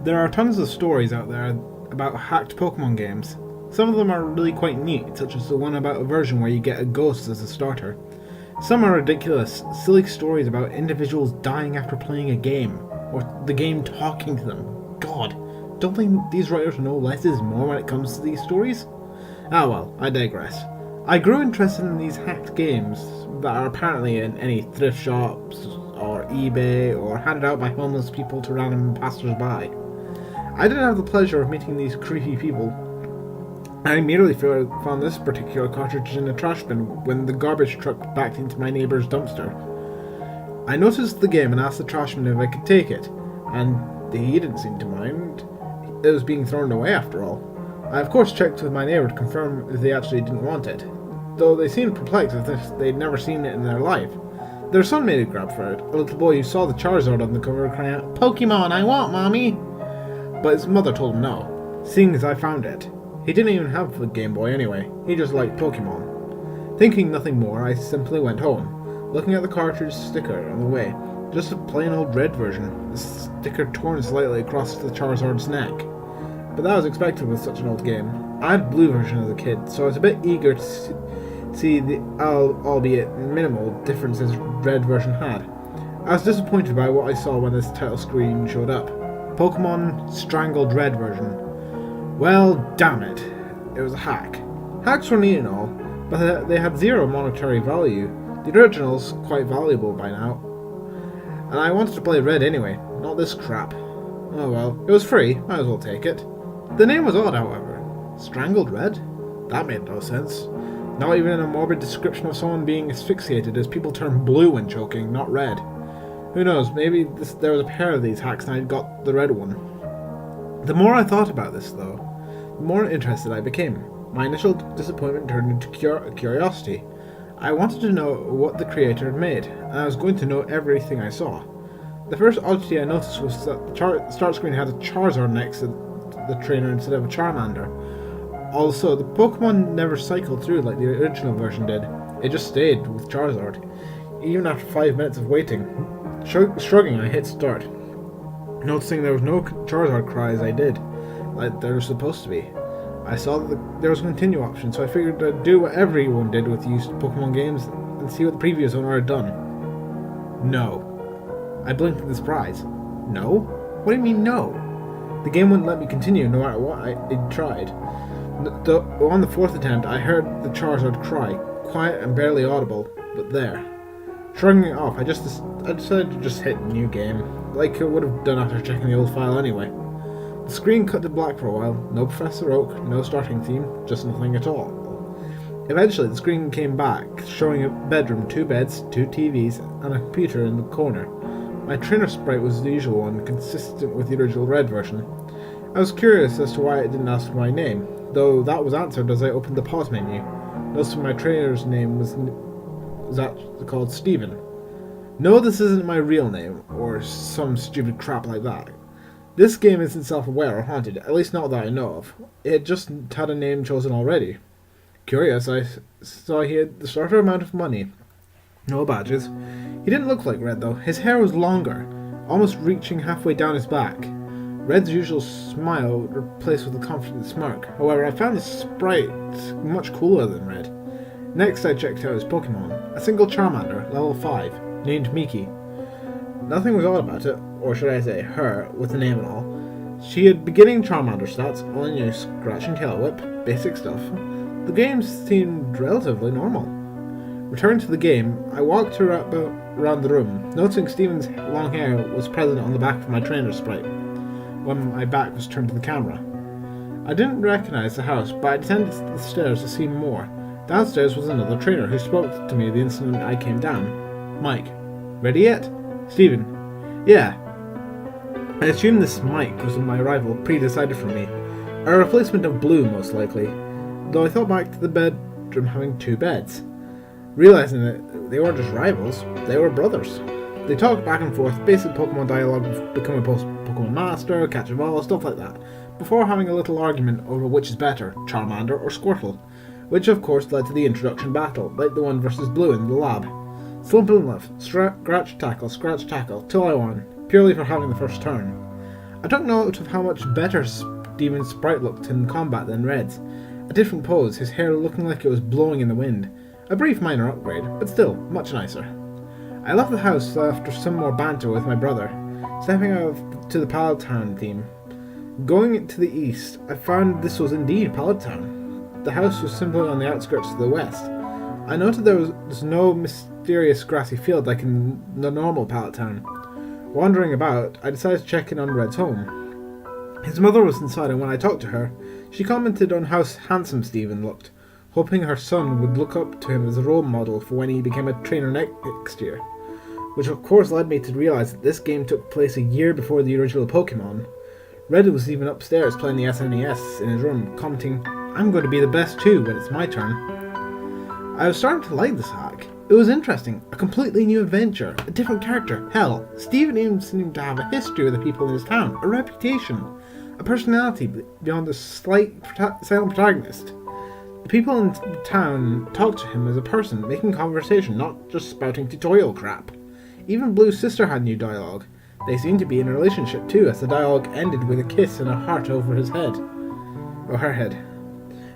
There are tons of stories out there about hacked Pokemon games. Some of them are really quite neat, such as the one about a version where you get a ghost as a starter. Some are ridiculous, silly stories about individuals dying after playing a game, or the game talking to them. God, don't think these writers know less is more when it comes to these stories? Ah well, I digress. I grew interested in these hacked games that are apparently in any thrift shops or eBay or handed out by homeless people to random passers-by. I didn't have the pleasure of meeting these creepy people. I immediately found this particular cartridge in a trash bin when the garbage truck backed into my neighbour's dumpster. I noticed the game and asked the trashman if I could take it, and he didn't seem to mind. It was being thrown away after all. I of course checked with my neighbour to confirm if they actually didn't want it, though they seemed perplexed as if they'd never seen it in their life. Their son made a grab for it, a little boy who saw the Charizard on the cover crying out, "Pokemon, I want, Mommy!" But his mother told him no, seeing as I found it. He didn't even have the Game Boy anyway, he just liked Pokemon. Thinking nothing more, I simply went home, looking at the cartridge sticker on the way. Just a plain old red version, the sticker torn slightly across the Charizard's neck. But that was expected with such an old game. I had blue version as a kid, so I was a bit eager to see the albeit minimal differences red version had. I was disappointed by what I saw when this title screen showed up. Pokemon Strangled Red version. Well, damn it. It was a hack. Hacks were neat and all, but they had zero monetary value. The original's quite valuable by now. And I wanted to play Red anyway, not this crap. Oh well, it was free, might as well take it. The name was odd, however. Strangled Red? That made no sense. Not even a morbid description of someone being asphyxiated as people turn blue when choking, not red. Who knows, maybe there was a pair of these hacks and I got the red one. The more I thought about this, though, the more interested I became. My initial disappointment turned into curiosity. I wanted to know what the creator had made, and I was going to know everything I saw. The first oddity I noticed was that the start screen had a Charizard next to the trainer instead of a Charmander. Also, the Pokemon never cycled through like the original version did. It just stayed with Charizard. Even after 5 minutes of waiting. Shrugging, I hit start. Noticing there was no Charizard cry as I did, like there was supposed to be. I saw that there was a continue option, so I figured I'd do what everyone did with used Pokemon games and see what the previous owner had done. No. I blinked in surprise. No? What do you mean no? The game wouldn't let me continue no matter what I tried. On the fourth attempt, I heard the Charizard cry, quiet and barely audible, but there. Shrugging it off, I decided to just hit new game, like I would have done after checking the old file anyway. The screen cut to black for a while, no Professor Oak, no starting theme, just nothing at all. Eventually the screen came back, showing a bedroom, 2 beds, 2 TVs, and a computer in the corner. My trainer sprite was the usual one, consistent with the original red version. I was curious as to why it didn't ask for my name, though that was answered as I opened the pause menu. Noticing my trainer's name was actually called Steven. No, this isn't my real name, or some stupid crap like that. This game isn't self-aware or haunted, at least not that I know of. It just had a name chosen already. Curious, I saw he had the starter amount of money. No badges. He didn't look like Red though. His hair was longer, almost reaching halfway down his back. Red's usual smile replaced with a confident smirk. However, I found the sprite much cooler than Red. Next I checked out his Pokemon. A single Charmander, level 5, named Miki. Nothing was odd about it, or should I say her, with the name and all. She had beginning Charmander stats, only knew Scratch and Tail Whip, basic stuff. The game seemed relatively normal. Returned to the game, I walked around the room, noticing Steven's long hair was present on the back of my trainer's sprite, when my back was turned to the camera. I didn't recognize the house, but I descended the stairs to see more. Downstairs was another trainer who spoke to me the instant I came down. Mike. Ready yet? Steven. Yeah. I assumed this Mike was my rival, pre-decided for me. A replacement of Blue, most likely, though I thought back to the bedroom having 2 beds. Realizing that they weren't just rivals, they were brothers. They talked back and forth, basic Pokemon dialogue of becoming Pokemon Master, Catch a Ball, stuff like that, before having a little argument over which is better, Charmander or Squirtle, which of course led to the introduction battle, like the one versus Blue in the lab. Slump and left, scratch tackle, till I won, purely for having the first turn. I took note of how much better Steven's sprite looked in combat than Red's. A different pose, his hair looking like it was blowing in the wind. A brief minor upgrade, but still, much nicer. I left the house after some more banter with my brother, stepping out to the Pallet Town theme. Going to the east, I found this was indeed Pallet Town. The house was simply on the outskirts to the west. I noted there was no mysterious grassy field like in the normal Pallet Town. Wandering about, I decided to check in on Red's home. His mother was inside, and when I talked to her, she commented on how handsome Stephen looked, hoping her son would look up to him as a role model for when he became a trainer next year. Which of course led me to realise that this game took place a year before the original Pokemon. Red was even upstairs playing the SNES in his room, commenting, "I'm going to be the best too when it's my turn." I was starting to like this hack. It was interesting, a completely new adventure, a different character. Hell, Steven even seemed to have a history with the people in his town, a reputation, a personality beyond the silent protagonist. The people in the town talked to him as a person, making conversation, not just spouting tutorial crap. Even Blue's sister had new dialogue. They seemed to be in a relationship too, as the dialogue ended with a kiss and a heart over his head. Or her head.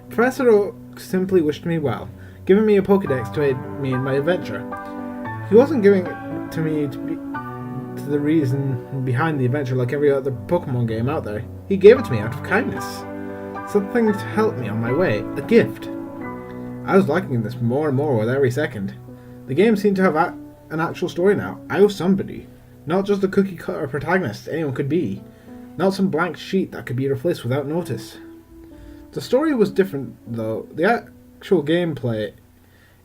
Professor Oak simply wished me well, giving me a Pokedex to aid me in my adventure. He wasn't giving it to me to the reason behind the adventure like every other Pokemon game out there. He gave it to me out of kindness. Something to help me on my way, a gift. I was liking this more and more with every second. The game seemed to have an actual story now. I was somebody. Not just a cookie-cutter protagonist anyone could be. Not some blank sheet that could be replaced without notice. The story was different, though. The actual gameplay,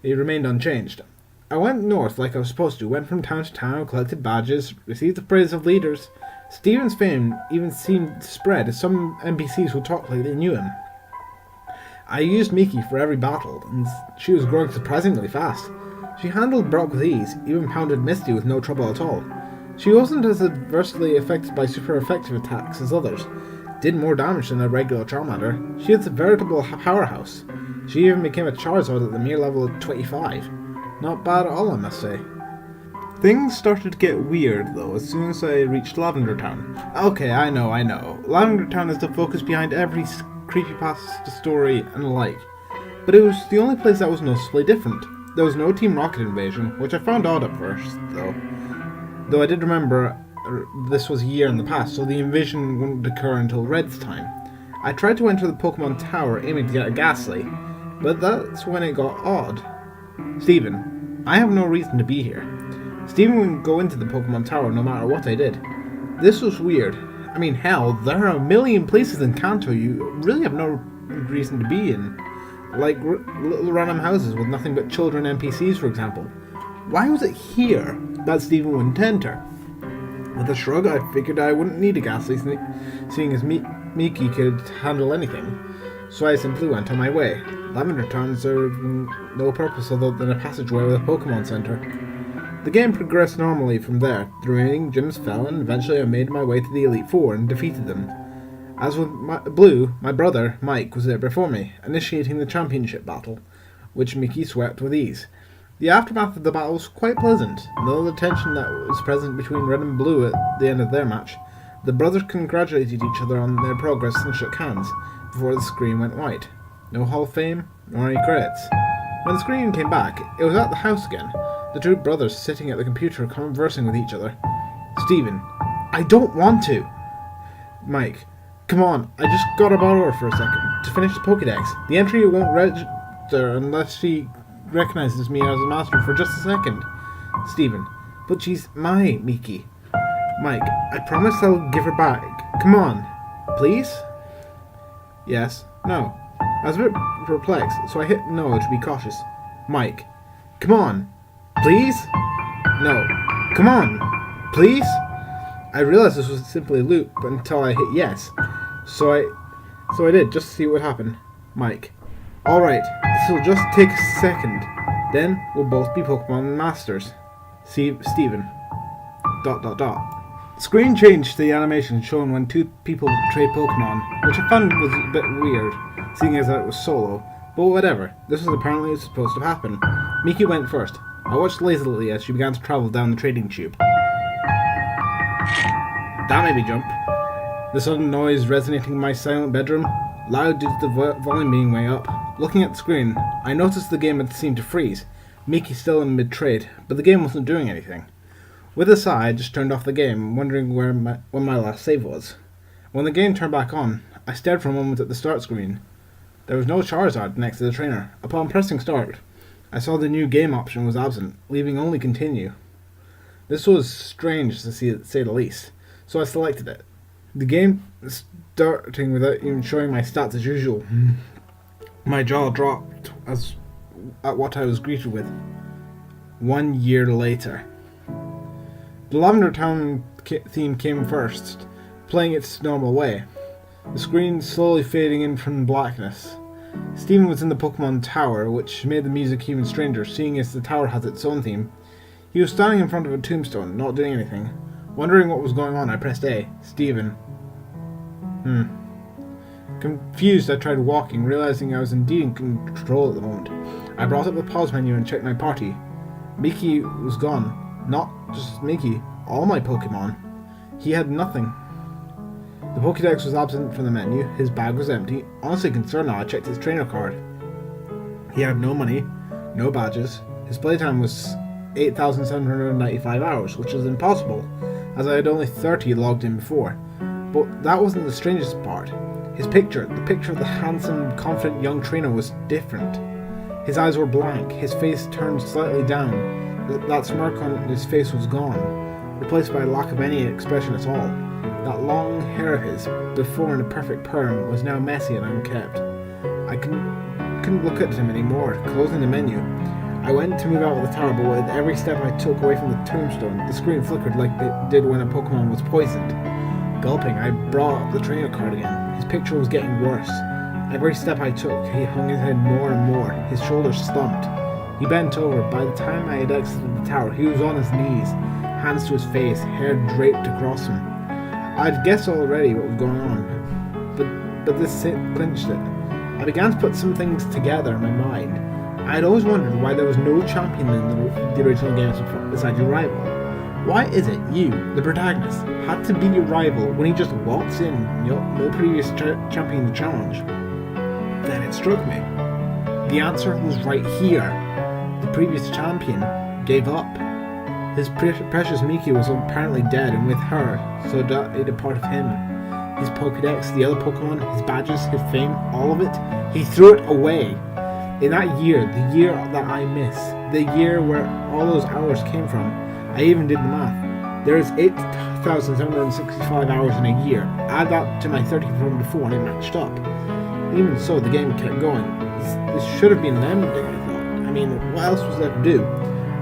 it remained unchanged. I went north like I was supposed to, went from town to town, collected badges, received the praise of leaders. Steven's fame even seemed to spread, as some NPCs would talk like they knew him. I used Miki for every battle, and she was growing surprisingly fast. She handled Brock with ease, even pounded Misty with no trouble at all. She wasn't as adversely affected by super effective attacks as others, did more damage than a regular Charmander. She is a veritable powerhouse. She even became a Charizard at the mere level of 25. Not bad at all, I must say. Things started to get weird though as soon as I reached Lavender Town. Okay, I know. Lavender Town is the focus behind every creepypasta story and the like. But it was the only place that was noticeably different. There was no Team Rocket invasion, which I found odd at first, though I did remember this was a year in the past, so the invasion wouldn't occur until Red's time. I tried to enter the Pokemon Tower aiming to get a Ghastly, but that's when it got odd. Steven, I have no reason to be here. Steven wouldn't go into the Pokemon Tower no matter what I did. This was weird. I mean, hell, there are a million places in Kanto you really have no reason to be in. Like little random houses with nothing but children NPCs, for example. Why was it here that Steven wouldn't enter? With a shrug, I figured I wouldn't need a Ghastly, seeing as Miki could handle anything. So I simply went on my way. Lavender Town served no purpose other than a passageway with a Pokemon Center. The game progressed normally from there. The remaining gyms fell, and eventually I made my way to the Elite Four and defeated them. As with Blue, my brother, Mike, was there before me, initiating the championship battle, which Miki swept with ease. The aftermath of the battle was quite pleasant, and all the tension that was present between Red and Blue at the end of their match. The brothers congratulated each other on their progress and shook hands, before the screen went white. No Hall of Fame, nor any credits. When the screen came back, it was at the house again, the two brothers sitting at the computer conversing with each other. Steven, I don't want to! Mike, come on, I just gotta borrow her for a second, to finish the Pokedex. The entry won't register unless she recognizes me as a master for just a second. Steven, but she's my Miki. Mike, I promise I'll give her back. Come on. Please? Yes. No. I was a bit perplexed, so I hit no to be cautious. Mike, come on. Please? No. Come on. Please? I realized this was simply a loop until I hit yes. So I did, just to see what happened. Mike, alright, this will just take a second. Then we'll both be Pokemon Masters. Steven. ... The screen changed to the animation shown when two people trade Pokemon, which I found was a bit weird, seeing as it was solo. But whatever, this was apparently supposed to happen. Miki went first. I watched lazily as she began to travel down the trading tube. That made me jump. The sudden noise resonating in my silent bedroom, loud due to the volume being way up. Looking at the screen, I noticed the game had seemed to freeze, Miki still in mid-trade, but the game wasn't doing anything. With a sigh, I just turned off the game, wondering when my last save was. When the game turned back on, I stared for a moment at the start screen. There was no Charizard next to the trainer. Upon pressing start, I saw the new game option was absent, leaving only continue. This was strange to say the least, so I selected it. The game starting without even showing my stats as usual. My jaw dropped at what I was greeted with. 1 year later. The Lavender Town theme came first, playing its normal way. The screen slowly fading in from blackness. Steven was in the Pokemon Tower, which made the music even stranger, seeing as the tower has its own theme. He was standing in front of a tombstone, not doing anything. Wondering what was going on, I pressed A. Steven. Confused, I tried walking, realizing I was indeed in control at the moment. I brought up the pause menu and checked my party. Miki was gone. Not just Miki, all my Pokemon. He had nothing. The Pokédex was absent from the menu, his bag was empty. Honestly concerned now, I checked his trainer card. He had no money, no badges. His playtime was 8,795 hours, which was impossible, as I had only 30 logged in before. But that wasn't the strangest part. His picture, the picture of the handsome, confident young trainer was different. His eyes were blank, his face turned slightly down. That smirk on his face was gone, replaced by a lack of any expression at all. That long hair of his, before in a perfect perm, was now messy and unkempt. I couldn't look at him anymore, closing the menu. I went to move out of the tower, but with every step I took away from the tombstone, the screen flickered like it did when a Pokemon was poisoned. Gulping, I brought up the trainer card again. His picture was getting worse. Every step I took, he hung his head more and more. His shoulders slumped. He bent over. By the time I had exited the tower, he was on his knees, hands to his face, hair draped across him. I'd guessed already what was going on, but this clinched it. I began to put some things together in my mind. I had always wondered why there was no champion in the original games besides your rival. Why is it you, the protagonist, had to be your rival when he just walks in, no previous champion to challenge? Then it struck me. The answer was right here. The previous champion gave up. His precious Miki was apparently dead, and with her, so died a part of him. His Pokédex, the other Pokemon, his badges, his fame, all of it, he threw it away. In that year, the year that I miss, the year where all those hours came from, I even did the math. There is 8,765 hours in a year. Add that to my 30 from before and it matched up. Even so, the game kept going. This should have been an ending, I thought. I mean, what else was there to do?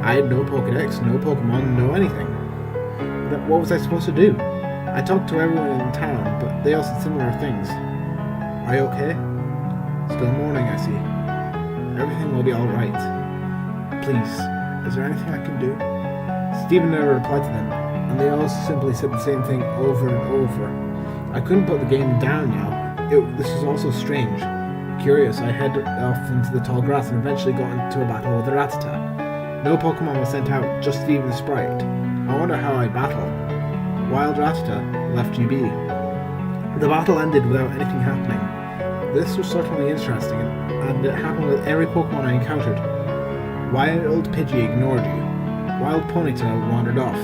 I had no Pokédex, no Pokemon, no anything. What was I supposed to do? I talked to everyone in town, but they all said similar things. Are you okay? Still mourning, I see. Everything will be alright. Please, is there anything I can do? Steven never replied to them, and they all simply said the same thing over and over. I couldn't put the game down now. This was also strange. Curious, I headed off into the tall grass and eventually got into a battle with a Rattata. No Pokemon was sent out, just Steven the Sprite. I wonder how I battled. Wild Rattata left you be. The battle ended without anything happening. This was certainly interesting, and it happened with every Pokemon I encountered. Wild Pidgey ignored you. Wild Ponyta wandered off.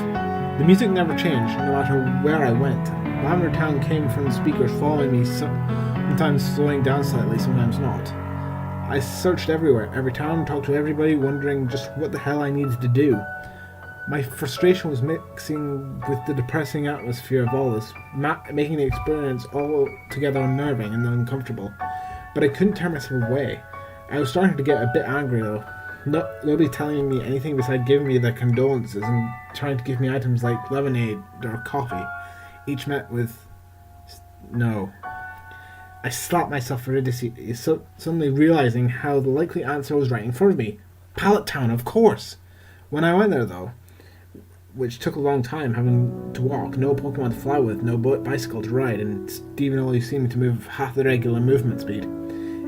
The music never changed, no matter where I went. Lavender Town came from the speakers following me, sometimes slowing down slightly, sometimes not. I searched everywhere, every town, talked to everybody, wondering just what the hell I needed to do. My frustration was mixing with the depressing atmosphere of all this, making the experience altogether unnerving and uncomfortable. But I couldn't tear myself away. I was starting to get a bit angry though. Nobody telling me anything besides giving me their condolences and trying to give me items like lemonade or coffee, each met with no. I slapped myself for idiocy, suddenly realizing how the likely answer was right in front of me. Pallet Town, of course! When I went there though, which took a long time, having to walk, no Pokemon to fly with, no bicycle to ride, and Steven only seemed to move half the regular movement speed.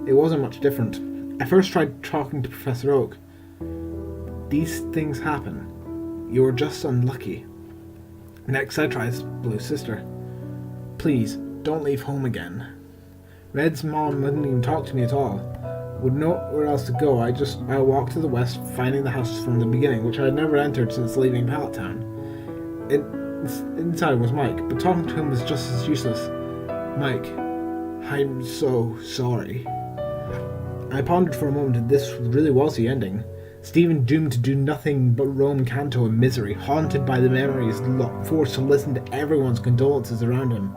It wasn't much different. I first tried talking to Professor Oak. These things happen. You were just unlucky. Next I tried Blue's sister. Please, don't leave home again. Red's mom wouldn't even talk to me at all. Would know where else to go. I walked to the west, finding the house from the beginning, which I had never entered since leaving Pallet Town. Inside was Mike, but talking to him was just as useless. Mike, I'm so sorry. I pondered for a moment if this really was the ending. Stephen doomed to do nothing but roam Kanto in misery, haunted by the memories, forced to listen to everyone's condolences around him.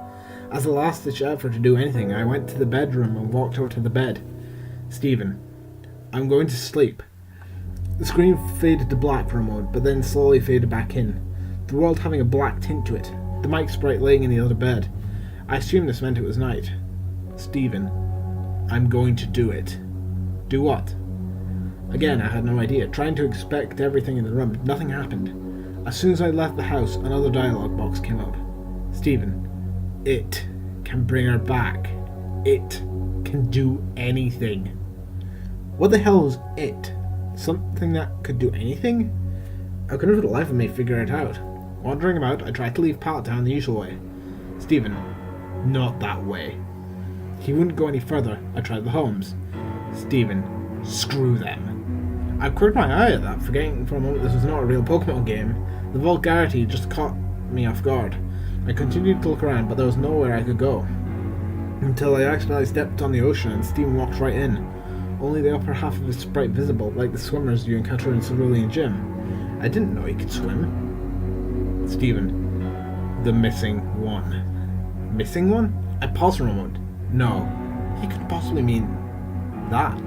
As a last-ditch effort to do anything, I went to the bedroom and walked over to the bed. Stephen, I'm going to sleep. The screen faded to black for a moment, but then slowly faded back in, the world having a black tint to it, the Mike sprite laying in the other bed. I assumed this meant it was night. Stephen, I'm going to do it. Do what? Again, I had no idea, trying to expect everything in the room, but nothing happened. As soon as I left the house, another dialogue box came up. Stephen, it can bring her back. It can do anything. What the hell was it? Something that could do anything? I couldn't for the life of me figure it out. Wandering about, I tried to leave Pallet Town the usual way. Stephen, not that way. He wouldn't go any further. I tried the homes. Stephen, screw them. I quirked my eye at that, forgetting for a moment this was not a real Pokemon game. The vulgarity just caught me off guard. I continued to look around, but there was nowhere I could go. Until I accidentally stepped on the ocean and Stephen walked right in. Only the upper half of his sprite visible, like the swimmers you encounter in Cerulean Gym. I didn't know he could swim. Stephen, the missing one. Missing one? I paused for a moment. No, he couldn't possibly mean that.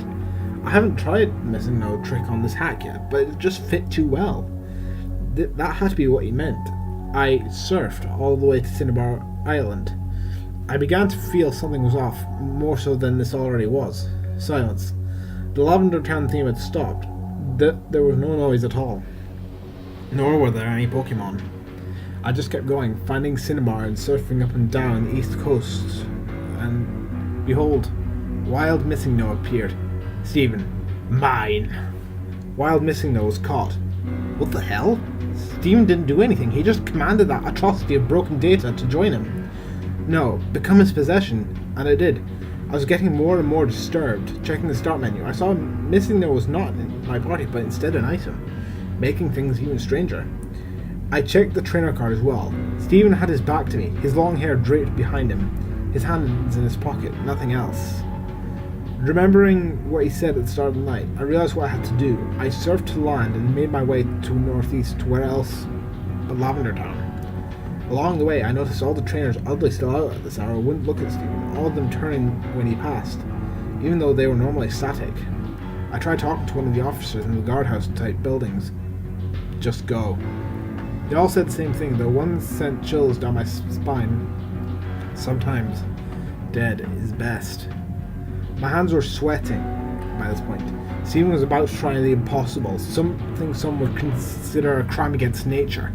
I haven't tried missing no trick on this hack yet, but it just fit too well. That had to be what he meant. I surfed all the way to Cinnabar Island. I began to feel something was off, more so than this already was. Silence. The Lavender Town theme had stopped. There was no noise at all. Nor were there any Pokemon. I just kept going, finding Cinnabar and surfing up and down the east coast, and behold, Wild Missing No appeared. Stephen, mine. Wild Missing No was caught. What the hell? Stephen didn't do anything, he just commanded that atrocity of broken data to join him. No, become his possession, and it did. I was getting more and more disturbed, checking the start menu. I saw Missing No was not in my party, but instead an item, making things even stranger. I checked the trainer card as well. Stephen had his back to me, his long hair draped behind him, his hands in his pocket, nothing else. Remembering what he said at the start of the night, I realized what I had to do. I surfed to land and made my way to northeast to where else but Lavender Town. Along the way, I noticed all the trainers oddly still out at this hour wouldn't look at Stephen, all of them turning when he passed, even though they were normally static. I tried talking to one of the officers in the guardhouse type buildings. Just go. They all said the same thing, though one sent chills down my spine. Sometimes, dead is best. My hands were sweating by this point. Stephen was about to try the impossible, something some would consider a crime against nature,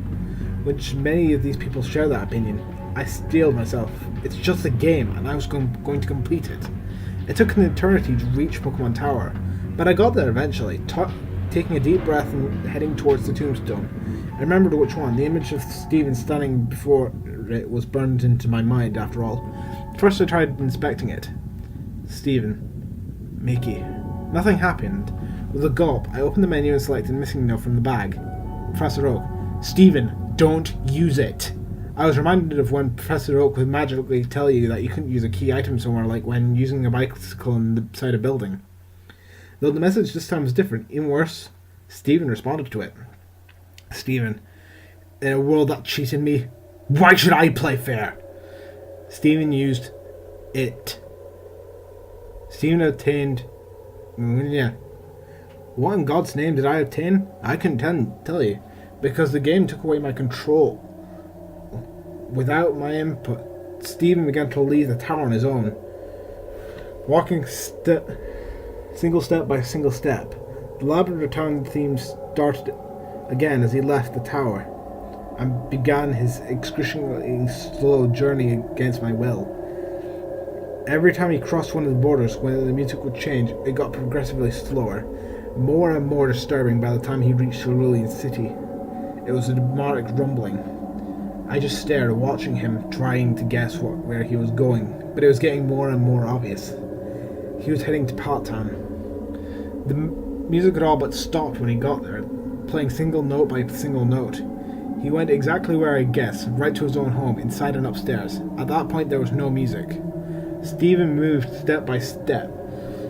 which many of these people share that opinion. I steeled myself. It's just a game, and I was going to complete it. It took an eternity to reach Pokemon Tower, but I got there eventually, taking a deep breath and heading towards the tombstone. I remembered which one. The image of Stephen standing before it was burned into my mind, after all. First I tried inspecting it. Stephen. Mickey. Nothing happened. With a gulp, I opened the menu and selected Missing No from the bag. Professor Oak. Stephen, don't use it. I was reminded of when Professor Oak would magically tell you that you couldn't use a key item somewhere, like when using a bicycle inside a building. Though the message this time was different. Even worse, Stephen responded to it. Stephen, in a world that cheated me, why should I play fair? Stephen used it. Stephen obtained... yeah. What in God's name did I obtain? I couldn't tell you, because the game took away my control. Without my input, Stephen began to leave the tower on his own. Walking single step by single step, the Lavender Town theme started again as he left the tower and began his excruciatingly slow journey against my will. Every time he crossed one of the borders, when the music would change, it got progressively slower, more and more disturbing by the time he reached Cerulean City. It was a demonic rumbling. I just stared, watching him, trying to guess where he was going, but it was getting more and more obvious. He was heading to Parktown. The music had all but stopped when he got there, playing single note by single note. He went exactly where I guessed, right to his own home, inside and upstairs. At that point there was no music. Stephen moved step by step,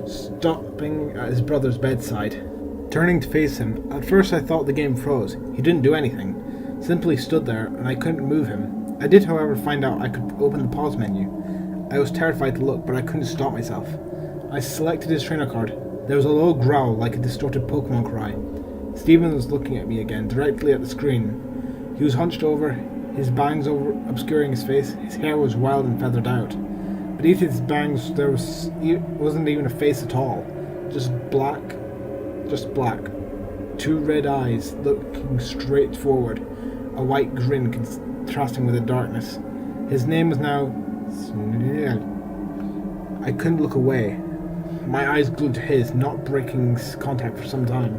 stopping at his brother's bedside. Turning to face him, at first I thought the game froze. He didn't do anything, simply stood there, and I couldn't move him. I did, however, find out I could open the pause menu. I was terrified to look, but I couldn't stop myself. I selected his trainer card. There was a low growl like a distorted Pokemon cry. Stephen was looking at me again, directly at the screen. He was hunched over, his bangs obscuring his face. His hair was wild and feathered out. Beneath his bangs there wasn't even a face at all. Just black. Two red eyes looking straight forward, a white grin contrasting with the darkness. His name was now I couldn't look away. My eyes glued to his, not breaking contact for some time.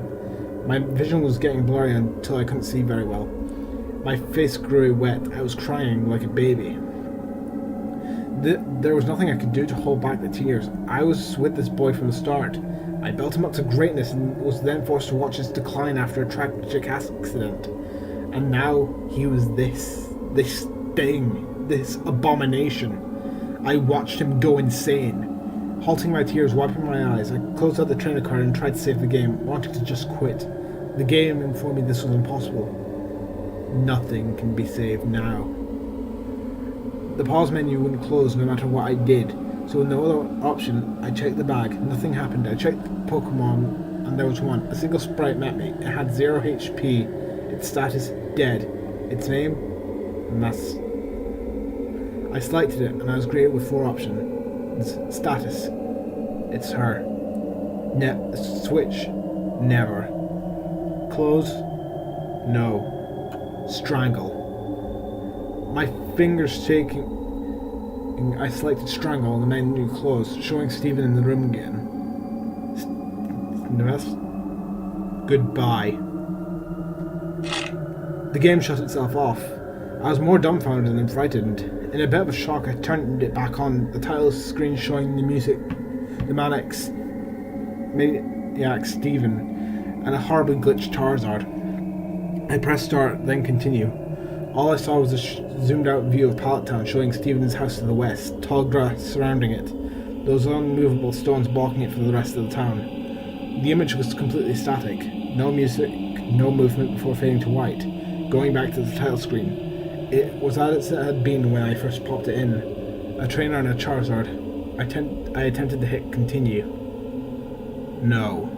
My vision was getting blurry until I couldn't see very well. My face grew wet. I was crying like a baby. There was nothing I could do to hold back the tears. I was with this boy from the start. I built him up to greatness and was then forced to watch his decline after a tragic accident. And now he was this thing, this abomination. I watched him go insane. Halting my tears, wiping my eyes, I closed out the trainer card and tried to save the game, wanting to just quit. The game informed me this was impossible. Nothing can be saved now. The pause menu wouldn't close no matter what I did, so with no other option, I checked the bag. Nothing happened. I checked Pokemon, and there was one. A single sprite met me. It had 0 HP, its status dead, its name Mass. I selected it, and I was greeted with 4 options. Status: it's her. Switch: never. Close: no. Strangle. My fingers shaking, I selected Strangle and the menu closed, showing Stephen in the room again. Goodbye. The game shut itself off. I was more dumbfounded than frightened. In a bit of a shock, I turned it back on, the title screen showing the music, the maniac Stephen, and a horribly glitched Charizard. I pressed start, then continue. All I saw was a zoomed out view of Pallet Town, showing Stephen's house to the west, tall grass surrounding it, those unmovable stones blocking it from the rest of the town. The image was completely static, no music, no movement before fading to white, going back to the title screen. It was as it had been when I first popped it in, a trainer and a Charizard. I attempted to hit continue. No.